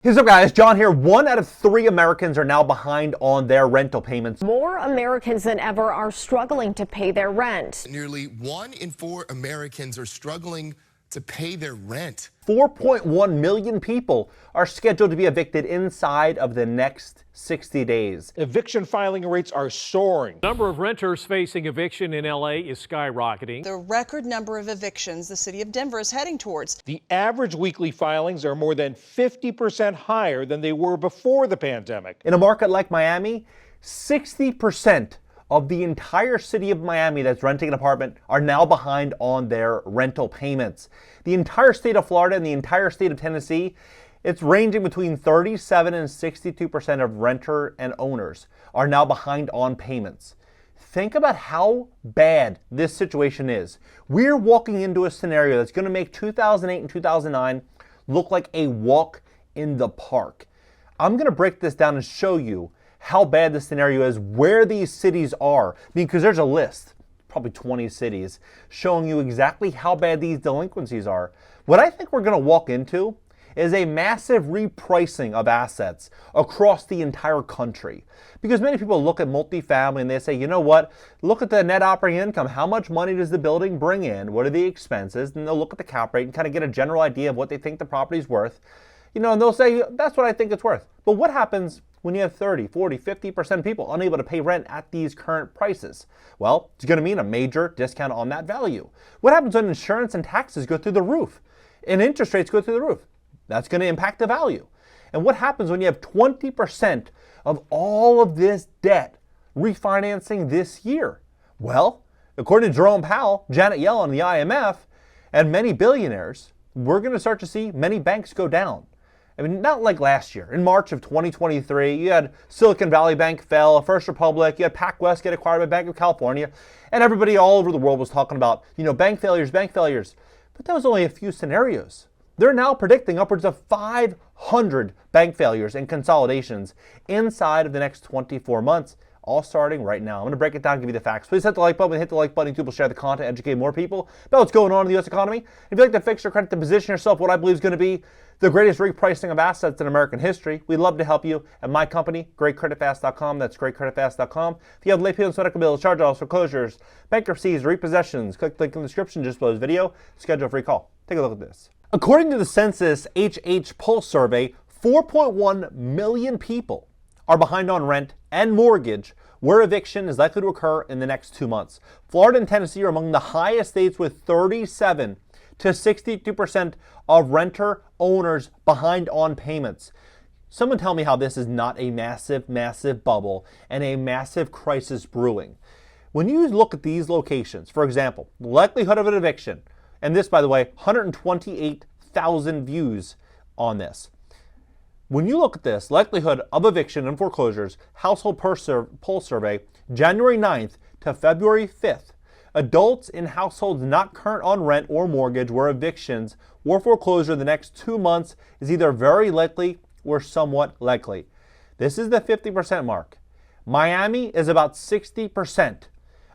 Here's up, guys. John here. 1 out of 3 Americans are now behind on their rental payments. More Americans than ever are struggling to pay their rent. Nearly 1 in 4 Americans are struggling to pay their rent. 4.1 million people are scheduled to be evicted inside of the next 60 days. Eviction filing rates are soaring. The number of renters facing eviction in LA is skyrocketing. The record number of evictions the city of Denver is heading towards. The average weekly filings are more than 50% higher than they were before the pandemic. In a market like Miami, 60% of the entire city of Miami that's renting an apartment are now behind on their rental payments. The entire state of Florida and the entire state of Tennessee, it's ranging between 37 and 62% of renter and owners are now behind on payments. Think about how bad this situation is. We're walking into a scenario that's going to make 2008 and 2009 look like a walk in the park. I'm going to break this down and show you how bad the scenario is, where these cities are, because there's a list, probably 20 cities, showing you exactly how bad these delinquencies are. What I think we're going to walk into is a massive repricing of assets across the entire country. Because many people look at multifamily and they say, you know what, look at the net operating income. How much money does the building bring in? What are the expenses? And they'll look at the cap rate and kind of get a general idea of what they think the property's worth. You know, and they'll say, that's what I think it's worth. But what happens when you have 30, 40, 50% of people unable to pay rent at these current prices? Well, it's going to mean a major discount on that value. What happens when insurance and taxes go through the roof and interest rates go through the roof? That's going to impact the value. And what happens when you have 20% of all of this debt refinancing this year? Well, according to Jerome Powell, Janet Yellen, the IMF, and many billionaires, we're going to start to see many banks go down. I mean, not like last year. In March of 2023, you had Silicon Valley Bank fell, First Republic, you had PacWest get acquired by Bank of California, and everybody all over the world was talking about, bank failures, bank failures. But that was only a few scenarios. They're now predicting upwards of 500 bank failures and consolidations inside of the next 24 months, all starting right now. I'm going to break it down and give you the facts. Please hit the like button, hit the like button, people share the content, educate more people about what's going on in the U.S. economy. If you'd like to fix your credit to position yourself what I believe is going to be the greatest repricing of assets in American history, we'd love to help you at my company, GreatCreditFast.com. That's GreatCreditFast.com. If you have late payments, medical bills, charge-offs, foreclosures, bankruptcies, repossessions, click the link in the description just below this video. Schedule a free call. Take a look at this. According to the Census HH Pulse Survey, 4.1 million people are behind on rent and mortgage, where eviction is likely to occur in the next 2 months. Florida and Tennessee are among the highest states with 37 to 62% of renter owners behind on payments. Someone tell me how this is not a massive, massive bubble and a massive crisis brewing. When you look at these locations, for example, likelihood of an eviction, and this, by the way, 128,000 views on this. When you look at this, likelihood of eviction and foreclosures, household pulse survey, January 9th to February 5th, adults in households not current on rent or mortgage where evictions or foreclosure in the next 2 months is either very likely or somewhat likely. This is the 50% mark. Miami is about 60%.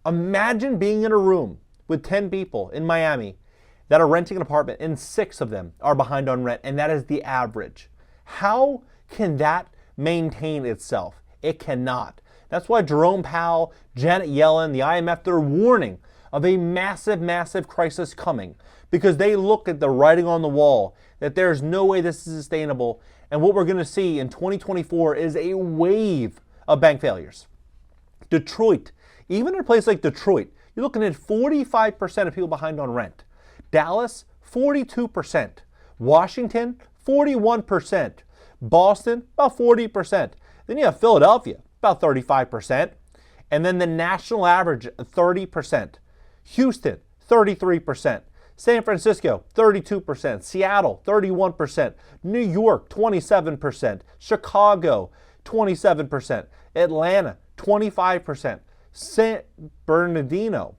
Imagine being in a room with 10 people in Miami that are renting an apartment and 6 of them are behind on rent, and that is the average. How can that maintain itself? It cannot. That's why Jerome Powell, Janet Yellen, the IMF, they're warning of a massive, massive crisis coming because they look at the writing on the wall that there's no way this is sustainable. And what we're going to see in 2024 is a wave of bank failures. Detroit, even in a place like Detroit, you're looking at 45% of people behind on rent. Dallas, 42%. Washington, 41%. Boston, about 40%. Then you have Philadelphia, about 35%. And then the national average, 30%. Houston, 33%. San Francisco, 32%. Seattle, 31%. New York, 27%. Chicago, 27%. Atlanta, 25%. San Bernardino,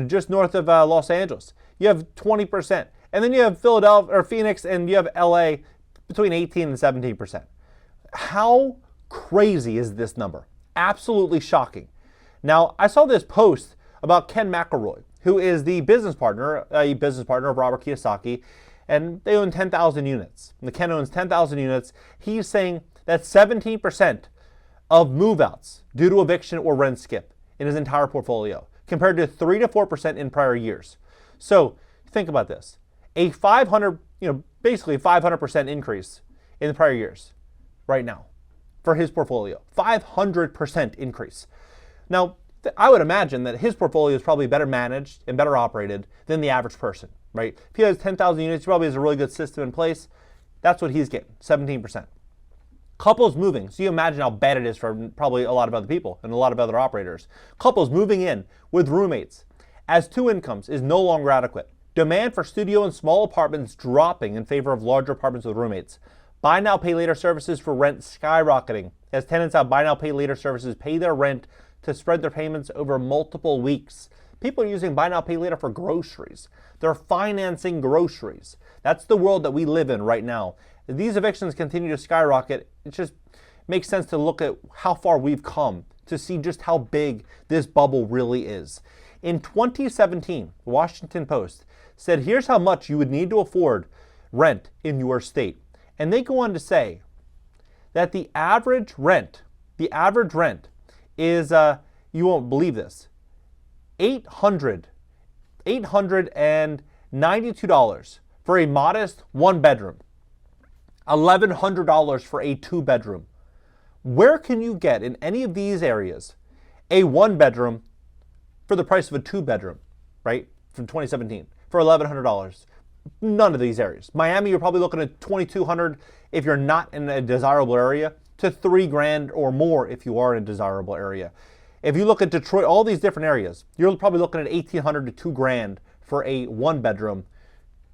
just north of Los Angeles, you have 20%. And then you have Philadelphia or Phoenix, and you have LA between 18 and 17%. How crazy is this number? Absolutely shocking. Now, I saw this post about Ken McElroy, who is the business partner of Robert Kiyosaki, and they own 10,000 units. And Ken owns 10,000 units. He's saying that 17% of move-outs due to eviction or rent skip in his entire portfolio, compared to 3 to 4% in prior years. So think about this: a 500, basically 500% increase in the prior years, right now, for his portfolio. 500% increase. Now, I would imagine that his portfolio is probably better managed and better operated than the average person, right? If he has 10,000 units, he probably has a really good system in place. That's what he's getting, 17%. Couples moving, so you imagine how bad it is for probably a lot of other people and a lot of other operators. Couples moving in with roommates as two incomes is no longer adequate. Demand for studio and small apartments dropping in favor of larger apartments with roommates. Buy now, pay later services for rent skyrocketing as tenants have buy now, pay later services pay their rent to spread their payments over multiple weeks. People are using buy now, pay later for groceries. They're financing groceries. That's the world that we live in right now. As these evictions continue to skyrocket, it just makes sense to look at how far we've come to see just how big this bubble really is. In 2017, the Washington Post said, here's how much you would need to afford rent in your state. And they go on to say that the average rent is, you won't believe this, $892 for a modest one bedroom, $1,100 for a two bedroom. Where can you get in any of these areas a one bedroom for the price of a two bedroom, right? From 2017 for $1,100. None of these areas. Miami, you're probably looking at $2,200 if you're not in a desirable area, to $3,000 or more if you are in a desirable area. If you look at Detroit, all these different areas, you're probably looking at $1,800 to $2,000 for a one bedroom.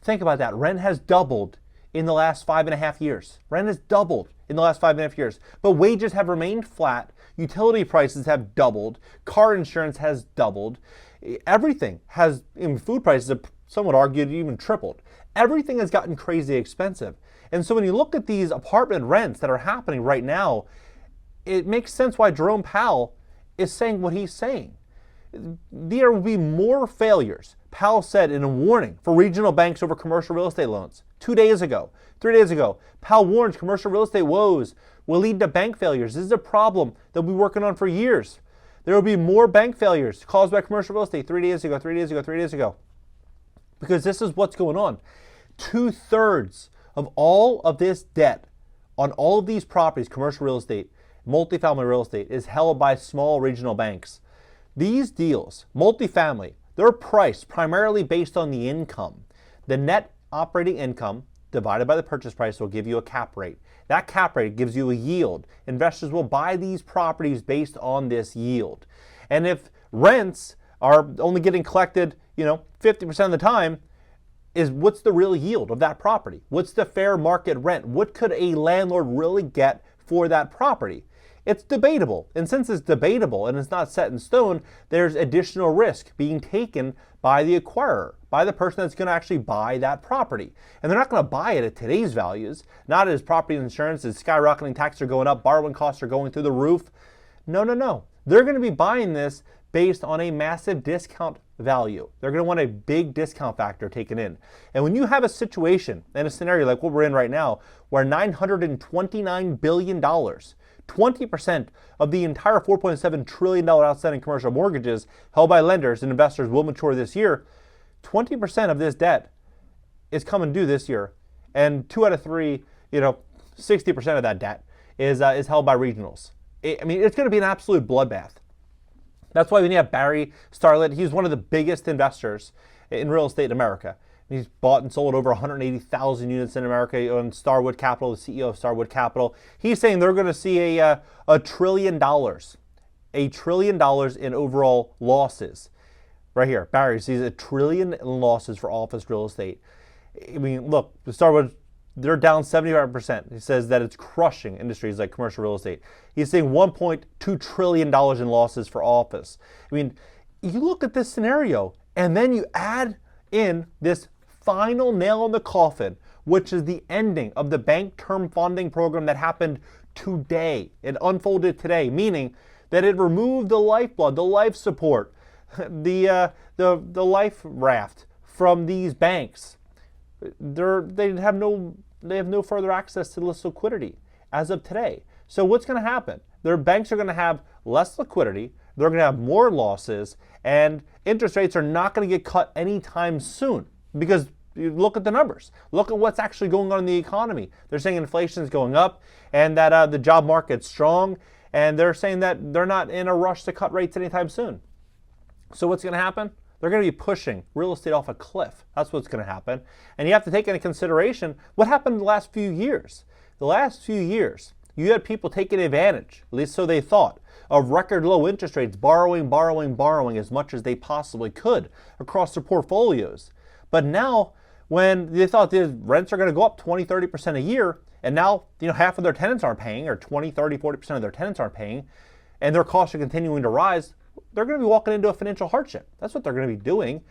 Think about that. Rent has doubled in the last 5.5 years. Rent has doubled in the last 5.5 years. But wages have remained flat. Utility prices have doubled. Car insurance has doubled. Everything has, food prices have, some would argue, even tripled. Everything has gotten crazy expensive. And so when you look at these apartment rents that are happening right now, it makes sense why Jerome Powell is saying what he's saying. There will be more failures, Powell said in a warning for regional banks over commercial real estate loans 3 days ago. Powell warns commercial real estate woes will lead to bank failures. This is a problem that we'll be working on for years. There will be more bank failures caused by commercial real estate 3 days ago. Because this is what's going on. 2/3 of all of this debt on all of these properties, commercial real estate, multifamily real estate, is held by small regional banks. These deals, multifamily, they're priced primarily based on the income. The net operating income divided by the purchase price will give you a cap rate. That cap rate gives you a yield. Investors will buy these properties based on this yield. And if rents are only getting collected, 50% of the time, is what's the real yield of that property? What's the fair market rent? What could a landlord really get for that property? It's debatable. And since it's debatable and it's not set in stone, there's additional risk being taken by the acquirer, by the person that's going to actually buy that property. And they're not going to buy it at today's values, not as property insurance is skyrocketing, taxes are going up, borrowing costs are going through the roof. No. They're going to be buying this based on a massive discount value. They're going to want a big discount factor taken in. And when you have a situation and a scenario like what we're in right now, where $929 billion, 20% of the entire $4.7 trillion outstanding commercial mortgages held by lenders and investors will mature this year, 20% of this debt is coming due this year. And 2 out of 3, 60% of that debt is held by regionals. It's going to be an absolute bloodbath. That's why when you have Barry Starlett, he's one of the biggest investors in real estate in America. He's bought and sold over 180,000 units in America. He owns Starwood Capital, the CEO of Starwood Capital. He's saying they're going to see a $1 trillion in overall losses. Right here, Barry sees $1 trillion in losses for office real estate. Look, Starwood, they're down 75%. He says that it's crushing industries like commercial real estate. He's saying $1.2 trillion in losses for office. You look at this scenario, and then you add in this final nail in the coffin, which is the ending of the bank term funding program that happened today. It unfolded today, meaning that it removed the lifeblood, the life support, the life raft from these banks. they have no further access to this liquidity as of today. So what's going to happen? Their banks are going to have less liquidity, they're going to have more losses, and interest rates are not going to get cut anytime soon because you look at the numbers. Look at what's actually going on in the economy. They're saying inflation is going up and that the job market's strong, and they're saying that they're not in a rush to cut rates anytime soon. So what's going to happen? They're going to be pushing real estate off a cliff. That's what's going to happen. And you have to take into consideration what happened in the last few years. The last few years, you had people taking advantage, at least so they thought, of record low interest rates, borrowing as much as they possibly could across their portfolios. But now, when they thought the rents are going to go up 20, 30% a year, and now half of their tenants aren't paying, or 20, 30, 40% of their tenants aren't paying, and their costs are continuing to rise, they're going to be walking into a financial hardship. That's what they're going to be doing.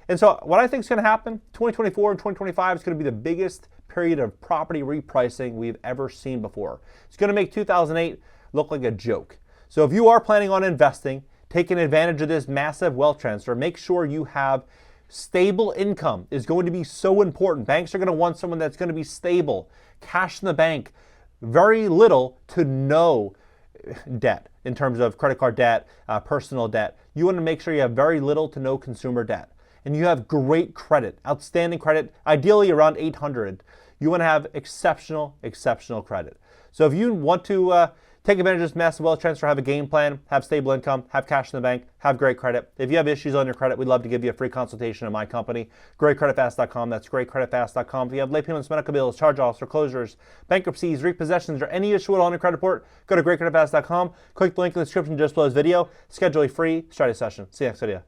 And so what I think is going to happen, 2024 and 2025 is going to be the biggest period of property repricing we've ever seen before. It's going to make 2008 look like a joke. So if you are planning on investing, taking advantage of this massive wealth transfer, make sure you have stable income is going to be so important. Banks are going to want someone that's going to be stable, cash in the bank, very little to no debt in terms of credit card debt, personal debt. You want to make sure you have very little to no consumer debt. And you have great credit, outstanding credit, ideally around 800. You want to have exceptional credit. So if you want to take advantage of this massive wealth transfer, have a game plan, have stable income, have cash in the bank, have great credit. If you have issues on your credit, we'd love to give you a free consultation in my company, GreatCreditFast.com. That's GreatCreditFast.com. If you have late payments, medical bills, charge-offs, foreclosures, bankruptcies, repossessions, or any issue at all on your credit report, go to GreatCreditFast.com. Click the link in the description just below this video. Schedule a free strategy session. See you next video.